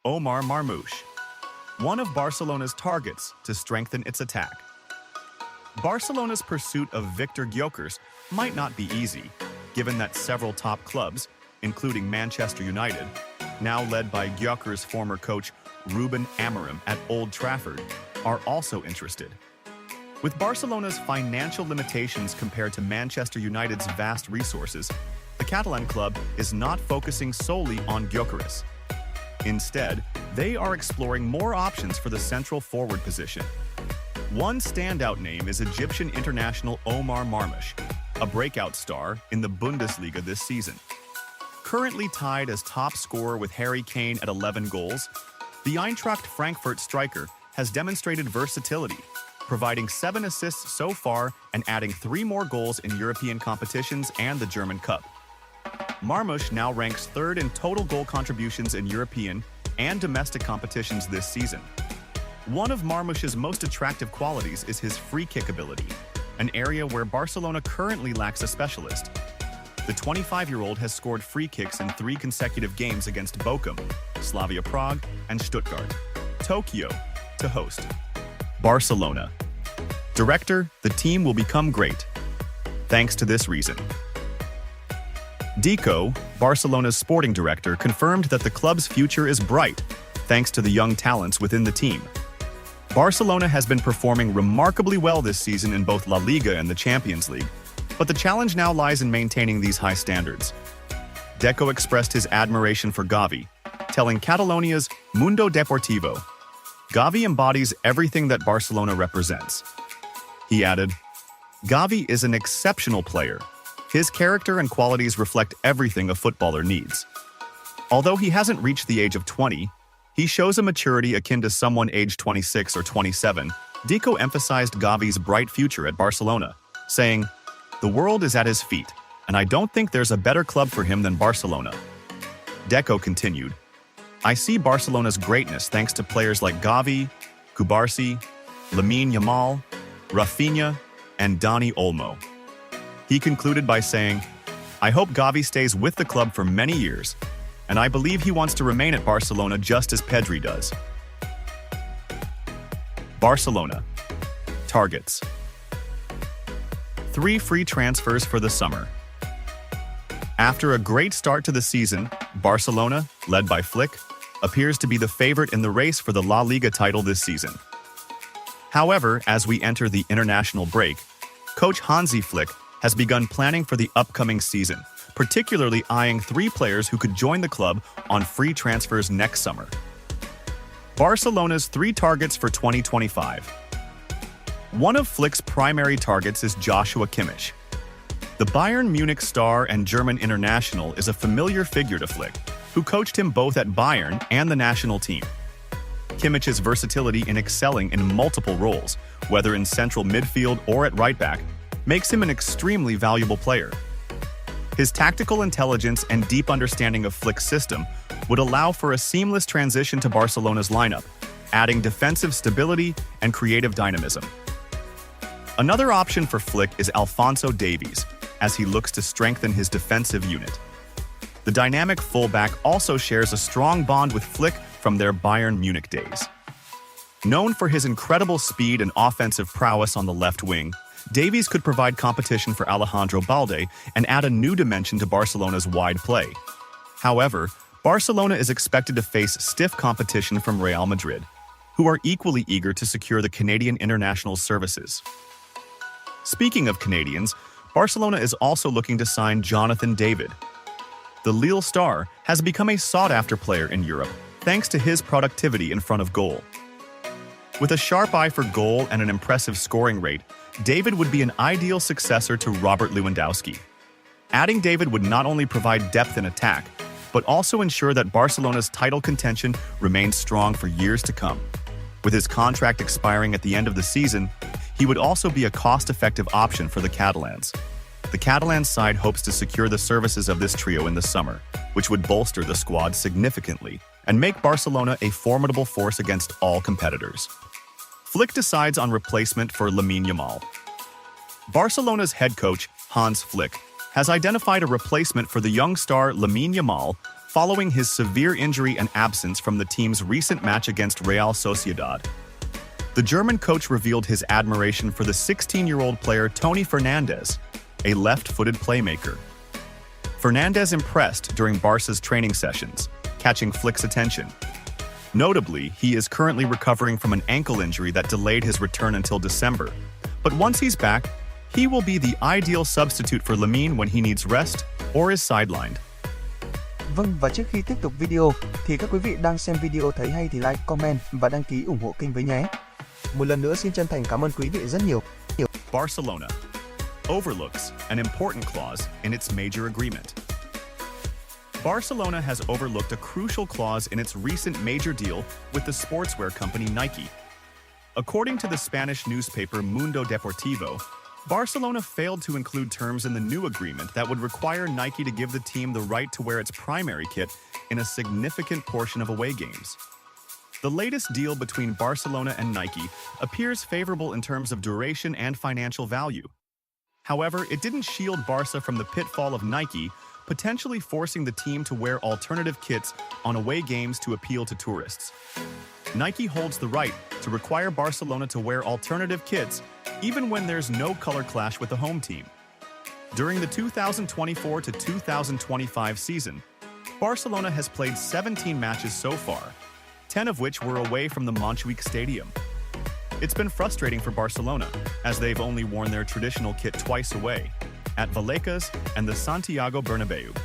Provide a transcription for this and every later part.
Omar Marmoush, one of Barcelona's targets to strengthen its attack. Barcelona's pursuit of Victor Gyökeres might not be easy, given that several top clubs, including Manchester United, now led by Gyökeres' former coach Ruben Amorim at Old Trafford, are also interested. With Barcelona's financial limitations compared to Manchester United's vast resources, the Catalan club is not focusing solely on Gyökeres. Instead, they are exploring more options for the central forward position. One standout name is Egyptian international Omar Marmoush, a breakout star in the Bundesliga this season. Currently tied as top scorer with Harry Kane at 11 goals, the Eintracht Frankfurt striker has demonstrated versatility, providing 7 assists so far and adding 3 more goals in European competitions and the German Cup. Marmoush now ranks 3rd in total goal contributions in European and domestic competitions this season. One of Marmoush's most attractive qualities is his free kick ability, an area where Barcelona currently lacks a specialist. The 25-year-old has scored free kicks in 3 consecutive games against Bochum, Slavia Prague, and Stuttgart. Tokyo to host. Barcelona. Director, the team will become great, thanks to this reason. Deco, Barcelona's sporting director, confirmed that the club's future is bright, thanks to the young talents within the team. Barcelona has been performing remarkably well this season in both La Liga and the Champions League, but the challenge now lies in maintaining these high standards. Deco expressed his admiration for Gavi, telling Catalonia's Mundo Deportivo, "Gavi embodies everything that Barcelona represents." He added, "Gavi is an exceptional player. His character and qualities reflect everything a footballer needs. Although he hasn't reached the age of 20, he shows a maturity akin to someone aged 26 or 27." Deco emphasized Gavi's bright future at Barcelona, saying, "The world is at his feet, and I don't think there's a better club for him than Barcelona." Deco continued, "I see Barcelona's greatness thanks to players like Gavi, Cubarsí, Lamine Yamal, Rafinha, and Dani Olmo." He concluded by saying, "I hope Gavi stays with the club for many years, and I believe he wants to remain at Barcelona just as Pedri does." Barcelona. Targets. 3 free transfers for the summer. After a great start to the season, Barcelona, led by Flick, appears to be the favorite in the race for the La Liga title this season. However, as we enter the international break, coach Hansi Flick has begun planning for the upcoming season, particularly eyeing 3 players who could join the club on free transfers next summer. Barcelona's 3 targets for 2025. One of Flick's primary targets is Joshua Kimmich. The Bayern Munich star and German international is a familiar figure to Flick, who coached him both at Bayern and the national team. Kimmich's versatility in excelling in multiple roles, whether in central midfield or at right back, makes him an extremely valuable player. His tactical intelligence and deep understanding of Flick's system would allow for a seamless transition to Barcelona's lineup, adding defensive stability and creative dynamism. Another option for Flick is Alphonso Davies, as he looks to strengthen his defensive unit. The dynamic fullback also shares a strong bond with Flick from their Bayern Munich days. Known for his incredible speed and offensive prowess on the left wing, Davies could provide competition for Alejandro Balde and add a new dimension to Barcelona's wide play. However, Barcelona is expected to face stiff competition from Real Madrid, who are equally eager to secure the Canadian international's services. Speaking of Canadians, Barcelona is also looking to sign Jonathan David. The Lille star has become a sought-after player in Europe, thanks to his productivity in front of goal. With a sharp eye for goal and an impressive scoring rate, David would be an ideal successor to Robert Lewandowski. Adding David would not only provide depth in attack, but also ensure that Barcelona's title contention remains strong for years to come. With his contract expiring at the end of the season, he would also be a cost-effective option for the Catalans. The Catalan side hopes to secure the services of this trio in the summer, which would bolster the squad significantly and make Barcelona a formidable force against all competitors. Flick decides on replacement for Lamine Yamal. Barcelona's head coach, Hans Flick, has identified a replacement for the young star Lamine Yamal following his severe injury and absence from the team's recent match against Real Sociedad. The German coach revealed his admiration for the 16-year-old player Toni Fernandes, a left-footed playmaker. Fernandes impressed during Barca's training sessions, catching Flick's attention. Notably, he is currently recovering from an ankle injury that delayed his return until December. But once he's back, he will be the ideal substitute for Lamine when he needs rest or is sidelined. Vâng, và trước khi tiếp tục video thì các quý vị đang xem video thấy hay thì like, comment và đăng ký ủng hộ kênh với nhé. Một lần nữa xin chân thành cảm ơn quý vị rất nhiều. Barcelona overlooks an important clause in its major agreement. Barcelona has overlooked a crucial clause in its recent major deal with the sportswear company Nike. According to the Spanish newspaper Mundo Deportivo, Barcelona failed to include terms in the new agreement that would require Nike to give the team the right to wear its primary kit in a significant portion of away games. The latest deal between Barcelona and Nike appears favorable in terms of duration and financial value. However, it didn't shield Barca from the pitfall of Nike potentially forcing the team to wear alternative kits on away games to appeal to tourists. Nike holds the right to require Barcelona to wear alternative kits even when there's no color clash with the home team. During the 2024 to 2025 season, Barcelona has played 17 matches so far, 10 of which were away from the Montjuic Stadium. It's been frustrating for Barcelona, as they've only worn their traditional kit twice away, at Vallecas and the Santiago Bernabeu.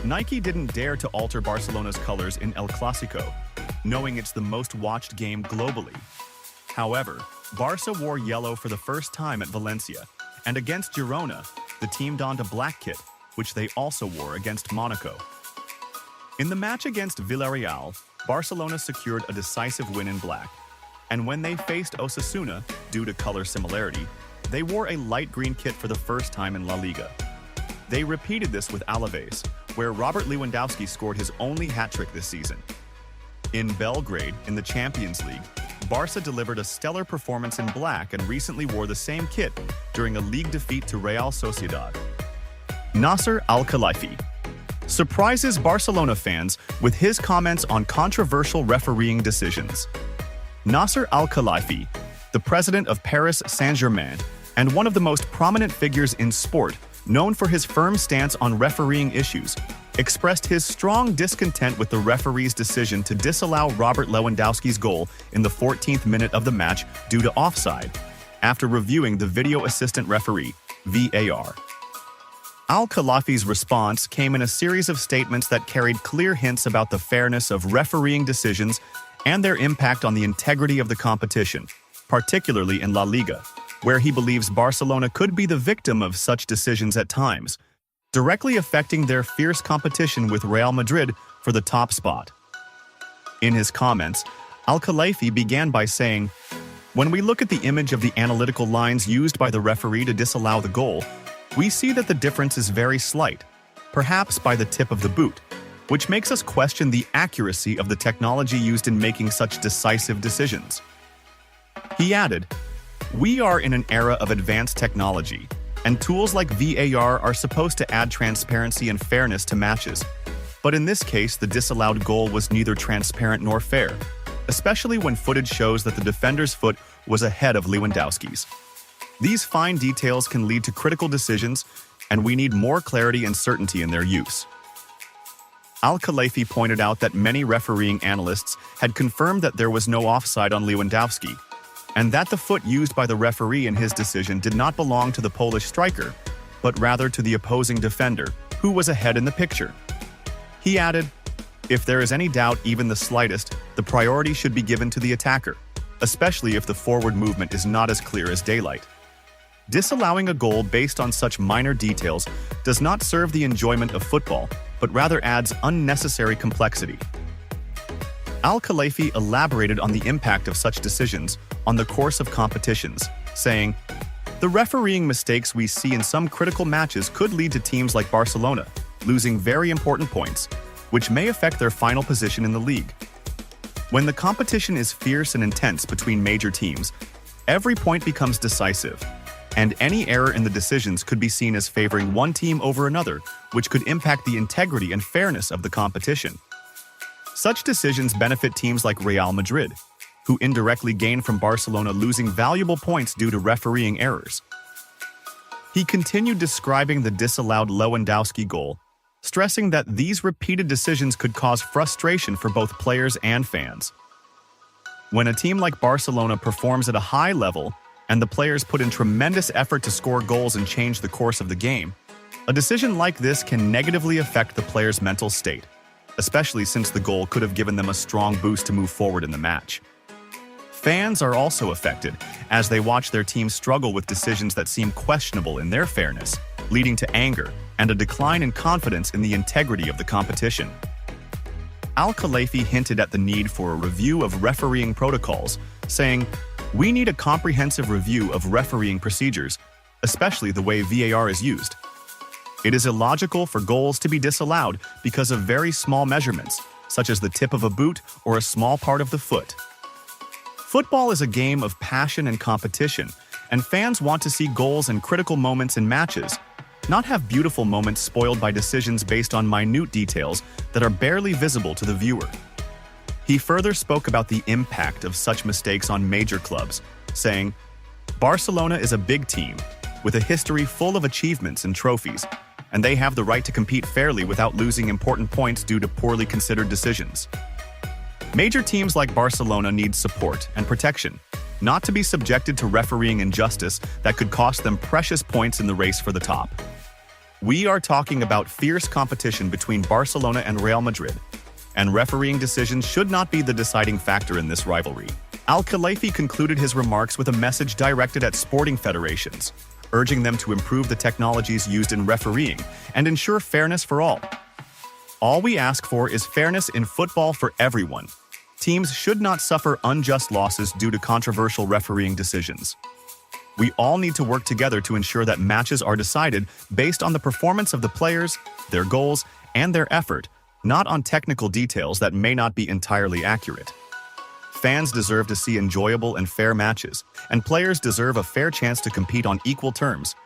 Nike didn't dare to alter Barcelona's colors in El Clásico, knowing it's the most watched game globally. However, Barca wore yellow for the first time at Valencia, and against Girona, the team donned a black kit, which they also wore against Monaco. In the match against Villarreal, Barcelona secured a decisive win in black, and when they faced Osasuna, due to color similarity, they wore a light green kit for the first time in La Liga. They repeated this with Alaves, where Robert Lewandowski scored his only hat-trick this season. In Belgrade, in the Champions League, Barca delivered a stellar performance in black and recently wore the same kit during a league defeat to Real Sociedad. Nasser Al-Khelaifi surprises Barcelona fans with his comments on controversial refereeing decisions. Nasser Al-Khelaifi, the president of Paris Saint-Germain and one of the most prominent figures in sport, known for his firm stance on refereeing issues, expressed his strong discontent with the referee's decision to disallow Robert Lewandowski's goal in the 14th minute of the match due to offside, after reviewing the video assistant referee, VAR. Al-Khelaifi's response came in a series of statements that carried clear hints about the fairness of refereeing decisions and their impact on the integrity of the competition, particularly in La Liga, where he believes Barcelona could be the victim of such decisions at times, directly affecting their fierce competition with Real Madrid for the top spot. In his comments, Al-Khelaifi began by saying, "When we look at the image of the analytical lines used by the referee to disallow the goal, we see that the difference is very slight, perhaps by the tip of the boot, which makes us question the accuracy of the technology used in making such decisive decisions." He added, "We are in an era of advanced technology, and tools like VAR are supposed to add transparency and fairness to matches. But in this case, the disallowed goal was neither transparent nor fair, especially when footage shows that the defender's foot was ahead of Lewandowski's. These fine details can lead to critical decisions, and we need more clarity and certainty in their use." Al-Khelaifi pointed out that many refereeing analysts had confirmed that there was no offside on Lewandowski, and that the foot used by the referee in his decision did not belong to the Polish striker, but rather to the opposing defender, who was ahead in the picture. He added, "If there is any doubt, even the slightest, the priority should be given to the attacker, especially if the forward movement is not as clear as daylight. Disallowing a goal based on such minor details does not serve the enjoyment of football, but rather adds unnecessary complexity." Al-Khelaifi elaborated on the impact of such decisions on the course of competitions, saying, "The refereeing mistakes we see in some critical matches could lead to teams like Barcelona losing very important points, which may affect their final position in the league. When the competition is fierce and intense between major teams, every point becomes decisive, and any error in the decisions could be seen as favoring one team over another, which could impact the integrity and fairness of the competition. Such decisions benefit teams like Real Madrid, who indirectly gain from Barcelona losing valuable points due to refereeing errors. He continued describing the disallowed Lewandowski goal, stressing that these repeated decisions could cause frustration for both players and fans. When a team like Barcelona performs at a high level and the players put in tremendous effort to score goals and change the course of the game, a decision like this can negatively affect the player's mental state, especially since the goal could have given them a strong boost to move forward in the match. Fans are also affected as they watch their team struggle with decisions that seem questionable in their fairness, leading to anger and a decline in confidence in the integrity of the competition. Al-Khelaïfi hinted at the need for a review of refereeing protocols, saying, "We need a comprehensive review of refereeing procedures, especially the way VAR is used. It is illogical for goals to be disallowed because of very small measurements, such as the tip of a boot or a small part of the foot." Football is a game of passion and competition, and fans want to see goals and critical moments in matches, not have beautiful moments spoiled by decisions based on minute details that are barely visible to the viewer. He further spoke about the impact of such mistakes on major clubs, saying, "Barcelona is a big team, with a history full of achievements and trophies, and they have the right to compete fairly without losing important points due to poorly considered decisions. Major teams like Barcelona need support and protection, not to be subjected to refereeing injustice that could cost them precious points in the race for the top. We are talking about fierce competition between Barcelona and Real Madrid, and refereeing decisions should not be the deciding factor in this rivalry." Al-Khelaïfi concluded his remarks with a message directed at sporting federations, urging them to improve the technologies used in refereeing and ensure fairness for all. "All we ask for is fairness in football for everyone. Teams should not suffer unjust losses due to controversial refereeing decisions. We all need to work together to ensure that matches are decided based on the performance of the players, their goals, and their effort, not on technical details that may not be entirely accurate. Fans deserve to see enjoyable and fair matches, and players deserve a fair chance to compete on equal terms.